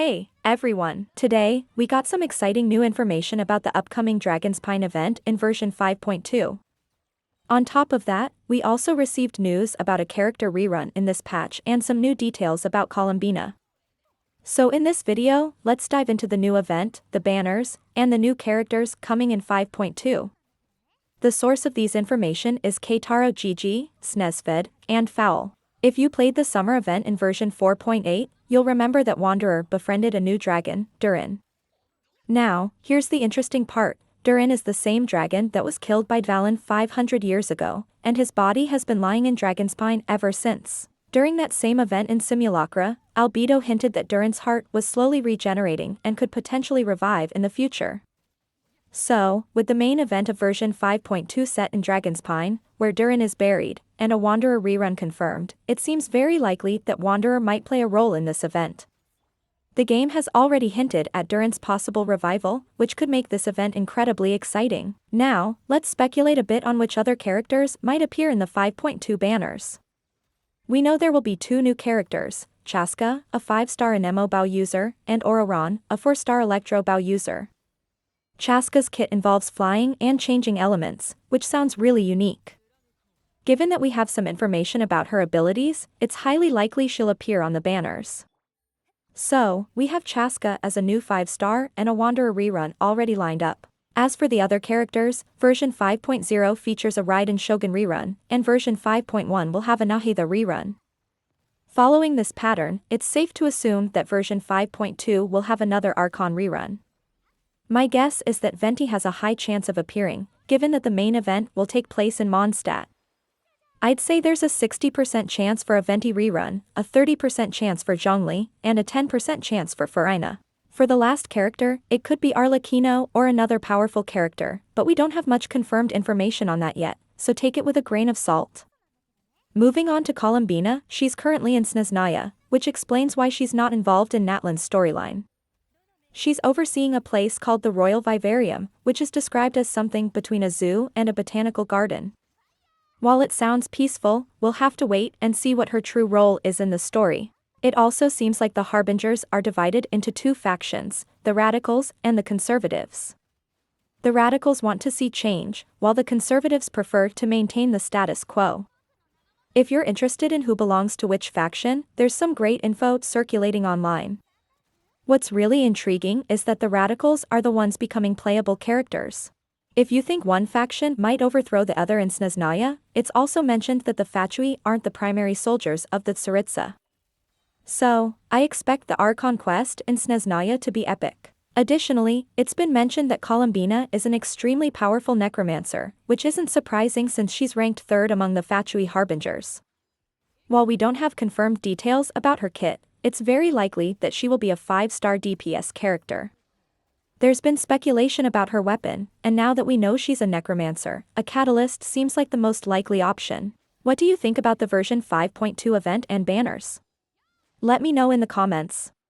Hey, everyone! Today, we got some exciting new information about the upcoming Dragonspine event in version 5.2. On top of that, we also received news about a character rerun in this patch and some new details about Columbina. So in this video, let's dive into the new event, the banners, and the new characters coming in 5.2. The source of these information is Keitaro GG, Snezhfed, and Fowl. If you played the summer event in version 4.8, you'll remember that Wanderer befriended a new dragon, Durin. Now, here's the interesting part. Durin is the same dragon that was killed by Dvalin 500 years ago, and his body has been lying in Dragonspine ever since. During that same event in Simulacra, Albedo hinted that Durin's heart was slowly regenerating and could potentially revive in the future. So, with the main event of version 5.2 set in Dragonspine, where Durin is buried, and a Wanderer rerun confirmed, it seems very likely that Wanderer might play a role in this event. The game has already hinted at Durin's possible revival, which could make this event incredibly exciting. Now, let's speculate a bit on which other characters might appear in the 5.2 banners. We know there will be two new characters, Chaska, a 5-star Anemo Bow user, and Ororon, a 4-star Electro Bow user. Chaska's kit involves flying and changing elements, which sounds really unique. Given that we have some information about her abilities, it's highly likely she'll appear on the banners. So, we have Chaska as a new 5-star and a Wanderer rerun already lined up. As for the other characters, version 5.0 features a Raiden Shogun rerun, and version 5.1 will have a Nahida rerun. Following this pattern, it's safe to assume that version 5.2 will have another Archon rerun. My guess is that Venti has a high chance of appearing, given that the main event will take place in Mondstadt. I'd say there's a 60% chance for a Venti rerun, a 30% chance for Zhongli, and a 10% chance for Farina. For the last character, it could be Arlecchino or another powerful character, but we don't have much confirmed information on that yet, so take it with a grain of salt. Moving on to Columbina, she's currently in Snezhnaya, which explains why she's not involved in Natlan's storyline. She's overseeing a place called the Royal Vivarium, which is described as something between a zoo and a botanical garden. While it sounds peaceful, we'll have to wait and see what her true role is in the story. It also seems like the Harbingers are divided into two factions, the Radicals and the Conservatives. The Radicals want to see change, while the Conservatives prefer to maintain the status quo. If you're interested in who belongs to which faction, there's some great info circulating online. What's really intriguing is that the Radicals are the ones becoming playable characters. If you think one faction might overthrow the other in Snezhnaya, it's also mentioned that the Fatui aren't the primary soldiers of the Tsaritsa. So, I expect the Archon quest in Snezhnaya to be epic. Additionally, it's been mentioned that Columbina is an extremely powerful necromancer, which isn't surprising since she's ranked 3rd among the Fatui Harbingers. While we don't have confirmed details about her kit, it's very likely that she will be a 5-star DPS character. There's been speculation about her weapon, and now that we know she's a necromancer, a catalyst seems like the most likely option. What do you think about the version 5.2 event and banners? Let me know in the comments.